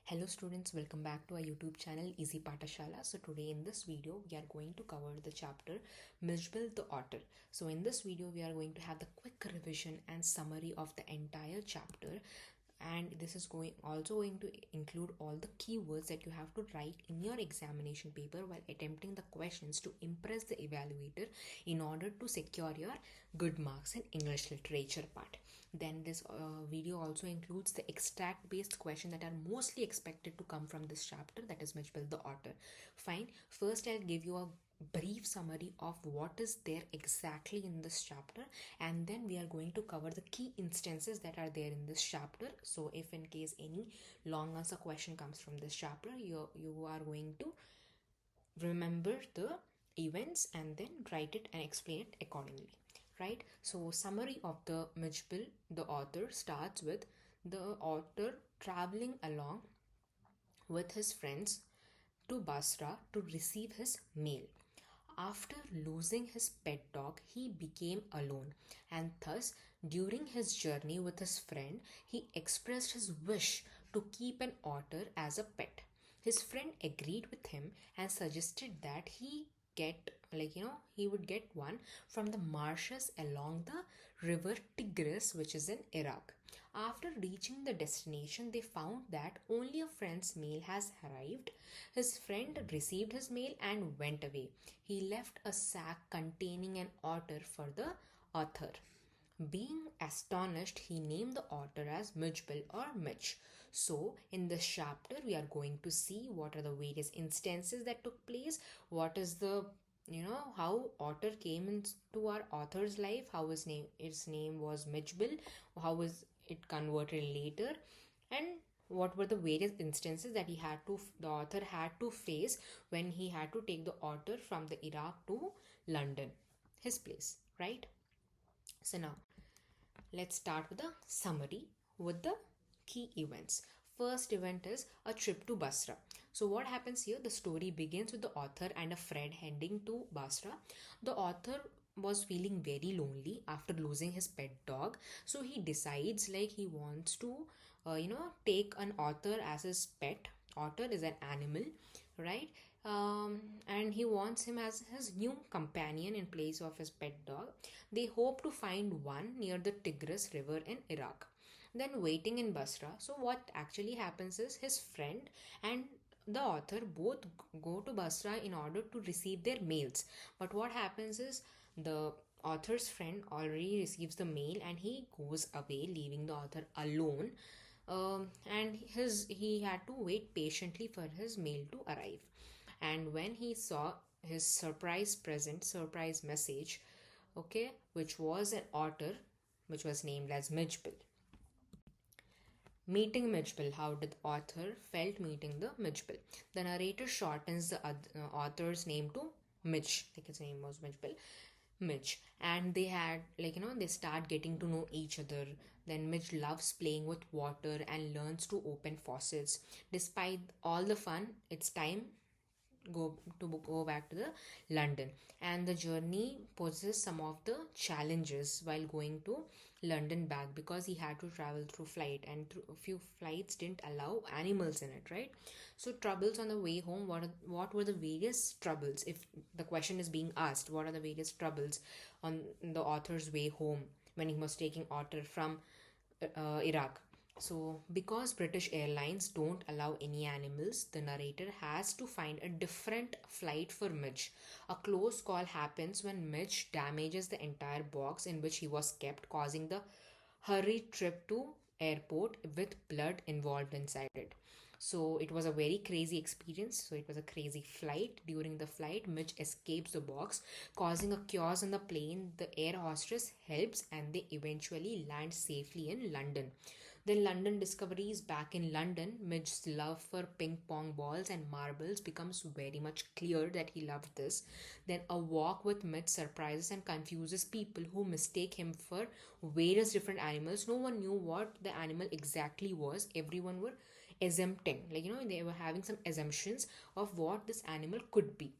Hello students, welcome back to our YouTube channel Easy Patashala. So today in this video we are going to cover the chapter Mijbil the Otter. So in this video we are going to have the quick revision and summary of the entire chapter, and this is also going to include all the keywords that you have to write in your examination paper while attempting the questions to impress the evaluator in order to secure your good marks in English literature part. Then this video also includes the extract based questions that are mostly expected to come from this chapter, that is Mijbil the Otter. Fine, first I'll give you a brief summary of what is there exactly in this chapter, and then we are going to cover the key instances that are there in this chapter. So if in case any long answer question comes from this chapter, you are going to remember the events and then write it and explain it accordingly, right? So summary of the Mijbil the Otter starts with the author traveling along with his friends to Basra to receive his mail. After losing his pet dog, he became alone, and thus, during his journey with his friend, he expressed his wish to keep an otter as a pet. His friend agreed with him and suggested that he would get one from the marshes along the river Tigris, which is in Iraq. After reaching the destination, they found that only a friend's mail has arrived. His friend received his mail and went away. He left a sack containing an otter for the author. Being astonished, he named the otter as Mijbil or Mitch. So, in this chapter, we are going to see what are the various instances that took place, what is the how otter came into our author's life, how his name was Mijbil, how was it converted later, and what were the various instances that the author had to face when he had to take the otter from the Iraq to London, his place, right? So now let's start with the summary with the key events. First event is a trip to Basra. So what happens here? The story begins with the author and a friend heading to Basra. The author was feeling very lonely after losing his pet dog, so he decides he wants to take an otter as his pet. Otter is an animal, right? And he wants him as his new companion in place of his pet dog. They hope to find one near the Tigris river in Iraq, then waiting in Basra. So what actually happens is his friend and the author both go to Basra in order to receive their mails. But what happens is the author's friend already receives the mail and he goes away, leaving the author alone. And he had to wait patiently for his mail to arrive. And when he saw his surprise message, okay, which was an otter, which was named as Mijbil. Meeting Mijbil. How did the author felt meeting the Mijbil? The narrator shortens the author's name to Mitch, like his name was Mijbil, Mitch, and they had they start getting to know each other. Then Mitch loves playing with water and learns to open faucets. Despite all the fun, it's time go back to the London, and the journey poses some of the challenges while going to London back, because he had to travel through flight, and through a few flights didn't allow animals in it, right? So troubles on the way home. What were the various troubles? If the question is being asked, what are the various troubles on the author's way home when he was taking otter from Iraq? So, because British Airlines don't allow any animals, the narrator has to find a different flight for Mitch. A close call happens when Mitch damages the entire box in which he was kept, causing the hurried trip to airport with blood involved inside it. So it was a very crazy experience. So it was a crazy flight. During the flight, Mitch escapes the box, causing a chaos on the plane. The air hostess helps and they eventually land safely in London. Then London discoveries. Back in London, Mitch's love for ping pong balls and marbles becomes very much clear that he loved this. Then a walk with Mitch surprises and confuses people who mistake him for various different animals. No one knew what the animal exactly was. Everyone were exempting, they were having some assumptions of what this animal could be.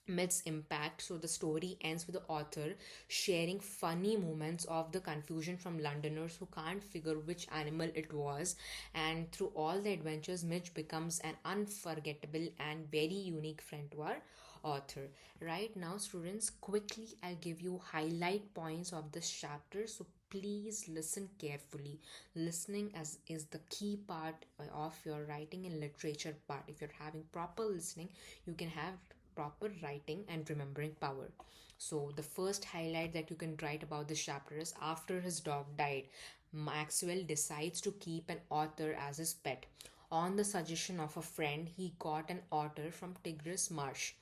myth's impact. So the story ends with the author sharing funny moments of the confusion from Londoners who can't figure which animal it was. And through all the adventures, Mitch becomes an unforgettable and very unique friend to our author. Right now, students, quickly I'll give you highlight points of this chapter. So please listen carefully. Listening as is the key part of your writing and literature part. If you're having proper listening, you can have proper writing and remembering power. So, the first highlight that you can write about this chapter is after his dog died, Maxwell decides to keep an otter as his pet. On the suggestion of a friend, he got an otter from Tigris Marsh.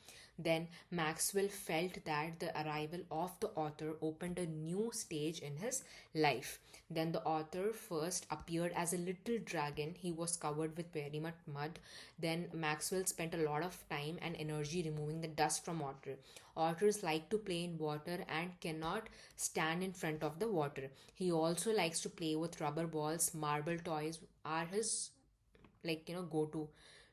Then Maxwell felt that the arrival of the author opened a new stage in his life. Then the author first appeared as a little dragon. He was covered with very much mud. Then Maxwell spent a lot of time and energy removing the dust from water. Otters like to play in water and cannot stand in front of the water. He also likes to play with rubber balls. Marble toys are his go to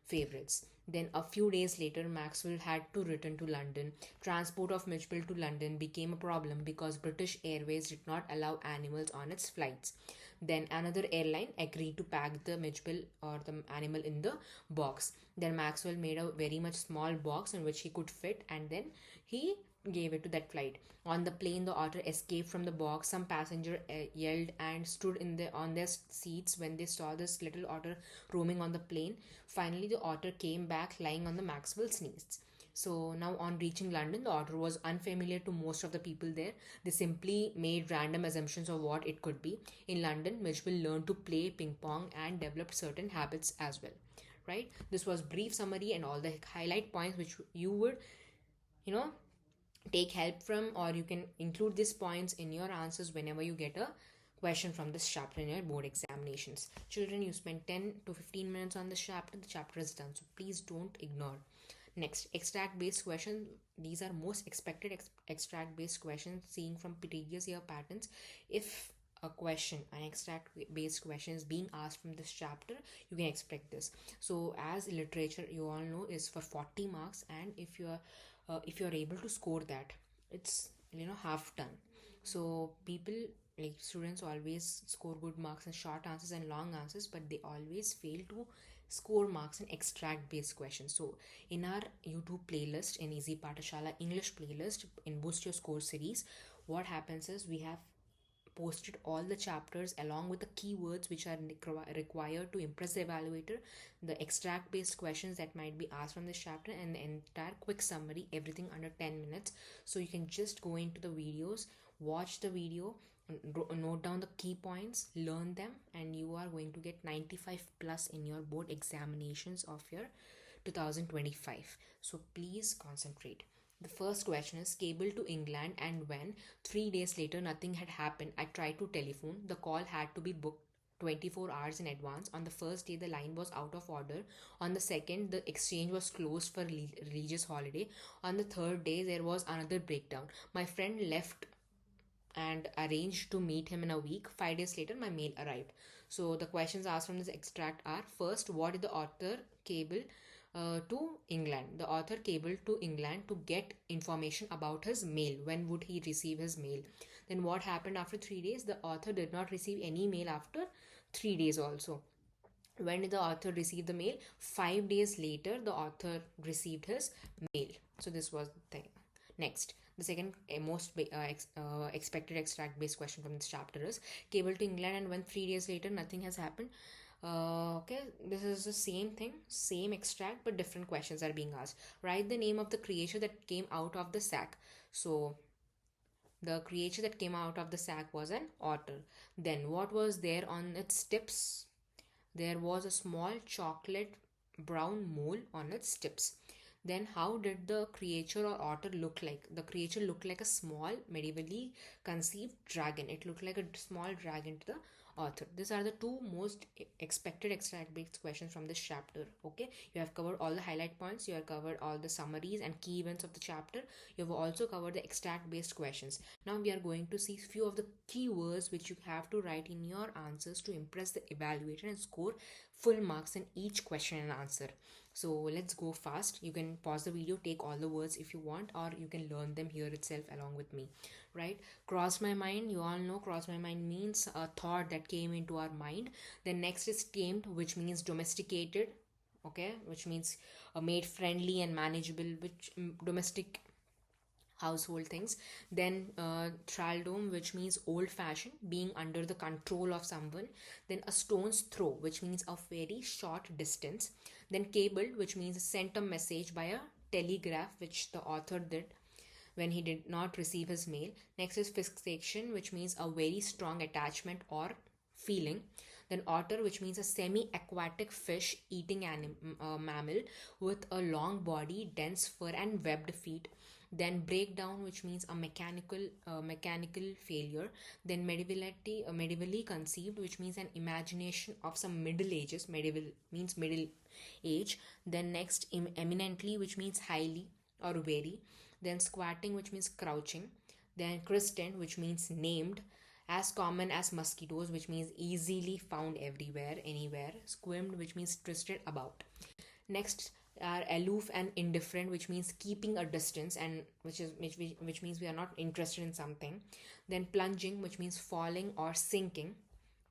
favorites. Then a few days later, Maxwell had to return to London. Transport of Mijbil to London became a problem because British Airways did not allow animals on its flights. Then another airline agreed to pack the Mijbil or the animal in the box. Then Maxwell made a very much small box in which he could fit, and then he gave it to that flight. On the plane, the otter escaped from the box. Some passenger yelled and stood on their seats when they saw this little otter roaming on the plane. Finally, the otter came back lying on the Maxwell's knees. So now on reaching London, the otter was unfamiliar to most of the people there. They simply made random assumptions of what it could be. In London, Mitchell learned to play ping pong and developed certain habits as well. Right? This was brief summary and all the highlight points which you would, you know, take help from, or you can include these points in your answers whenever you get a question from this chapter in your board examinations. Children, you spend 10 to 15 minutes on this chapter, the chapter is done, so please don't ignore. Next, extract based questions. These are most expected extract based questions seen from previous year patterns. If an extract based question is being asked from this chapter, you can expect this. So as literature, you all know, is for 40 marks, and if you're able to score that, it's half done. So people, like students, always score good marks in short answers and long answers, but they always fail to score marks in extract based questions. So in our YouTube playlist, in Easy Patashala English playlist, in Boost Your Score series, what happens is we have posted all the chapters along with the keywords which are required to impress the evaluator, the extract based questions that might be asked from this chapter, and the entire quick summary, everything under 10 minutes. So you can just go into the videos, watch the video, note down the key points, learn them, and you are going to get 95 plus in your board examinations of your 2025. So please concentrate. The first question is cable to England, and when 3 days later nothing had happened, I tried to telephone. The call had to be booked 24 hours in advance. On the first day, the line was out of order. On the second, the exchange was closed for religious holiday. On the third day, there was another breakdown. My friend left and arranged to meet him in a week. 5 days later, my mail arrived. So the questions asked from this extract are: first, what did the author cable to England? The author cabled to England to get information about his mail. When would he receive his mail? Then what happened after 3 days? The author did not receive any mail after 3 days also. When did the author receive the mail? 5 days later, the author received his mail. So this was the thing. Next, the second most expected extract based question from this chapter is cable to England, and when 3 days later nothing has happened. Okay, this is the same thing, same extract, but different questions are being asked. Write the name of the creature that came out of the sack. So the creature that came out of the sack was an otter. Then what was there on its tips? There was a small chocolate brown mole on its tips. Then how did the creature or otter look like? The creature looked like a small medievally conceived dragon. It looked like a small dragon to the author. These are the two most expected extract based questions from this chapter. Okay, you have covered all the highlight points, you have covered all the summaries and key events of the chapter, you have also covered the extract based questions. Now we are going to see few of the keywords which you have to write in your answers to impress the evaluator and score full marks in each question and answer. So let's go fast. You can pause the video, take all the words if you want, or you can learn them here itself along with me. Right? Cross my mind, you all know cross my mind means a thought that came into our mind. Then next is tamed, which means domesticated, okay, which means made friendly and manageable, which domestic household things. Then thraldom, which means old fashioned, being under the control of someone. Then a stone's throw, which means a very short distance. Then cabled, which means sent a message by a telegraph, which the author did when he did not receive his mail. Next is fixation, which means a very strong attachment or feeling. Then otter, which means a semi-aquatic fish eating mammal with a long body, dense fur, and webbed feet. Then breakdown, which means a mechanical failure. Then medievally conceived, which means an imagination of some middle ages. Medieval means middle age. Then next eminently, which means highly or very. Then squatting, which means crouching. Then christened, which means named. As common as mosquitoes, which means easily found everywhere, anywhere. Squirmed, which means twisted about. Next are aloof and indifferent, which means keeping a distance, and which means we are not interested in something. Then plunging, which means falling or sinking,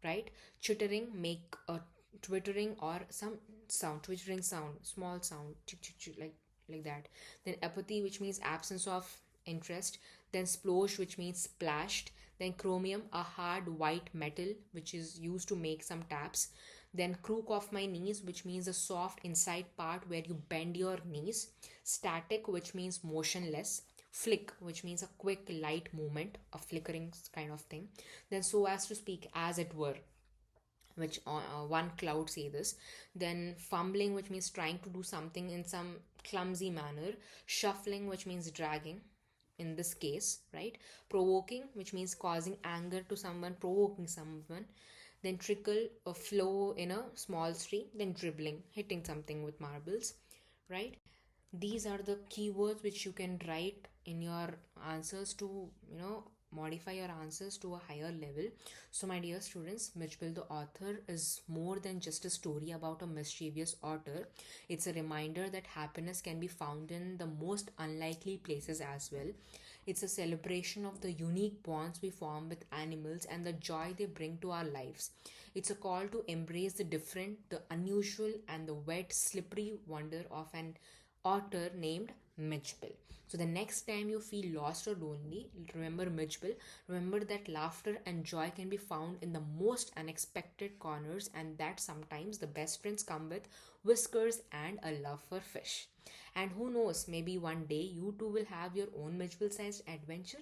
right? Chittering, make a twittering or some sound, twittering sound, small sound, like that. Then apathy, which means absence of interest. Then splosh, which means splashed. Then chromium, a hard white metal which is used to make some taps. Then crook of my knees, which means the soft inside part where you bend your knees. Static, which means motionless. Flick, which means a quick light movement, a flickering kind of thing. Then so as to speak, as it were, which one cloud say this. Then fumbling, which means trying to do something in some clumsy manner. Shuffling, which means dragging in this case, right? Provoking, which means causing anger to someone, provoking someone. Then trickle, a flow in a small stream. Then dribbling, hitting something with marbles, right? These are the keywords which you can write in your answers to, modify your answers to a higher level. So my dear students, Mijbil the Author is more than just a story about a mischievous otter. It's a reminder that happiness can be found in the most unlikely places as well. It's a celebration of the unique bonds we form with animals and the joy they bring to our lives. It's a call to embrace the different, the unusual, and the wet, slippery wonder of an otter named Mijbil. So the next time you feel lost or lonely, remember Mijbil. Remember that laughter and joy can be found in the most unexpected corners, and that sometimes the best friends come with whiskers and a love for fish. And who knows, maybe one day you too will have your own Mijbil-sized adventure,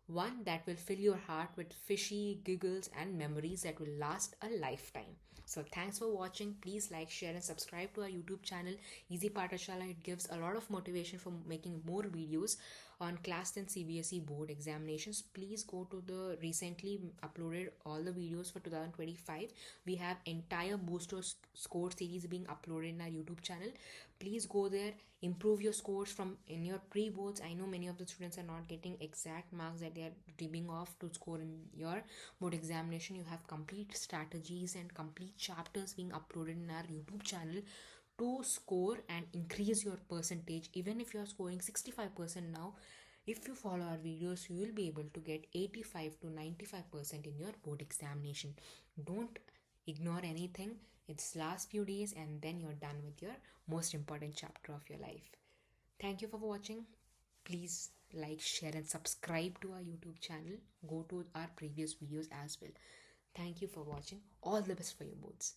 one that will fill your heart with fishy giggles and memories that will last a lifetime. So thanks for watching. Please like, share and subscribe to our YouTube channel Easy Patashala. It gives a lot of motivation for making more videos on class 10 CBSE board examinations. Please go to the recently uploaded all the videos for 2025. We have entire booster score series being uploaded in our YouTube channel. Please go there, improve your scores from in your pre-boards. I know many of the students are not getting exact marks that they are ripping off to score in your board examination. You have complete strategies and complete chapters being uploaded in our YouTube channel to score and increase your percentage. Even if you are scoring 65% now, if you follow our videos, you will be able to get 85 to 95% in your board examination. Don't ignore anything. It's last few days and then you're done with your most important chapter of your life. Thank you for watching. Please like, share and subscribe to our YouTube channel. Go to our previous videos as well. Thank you for watching. All the best for your boards.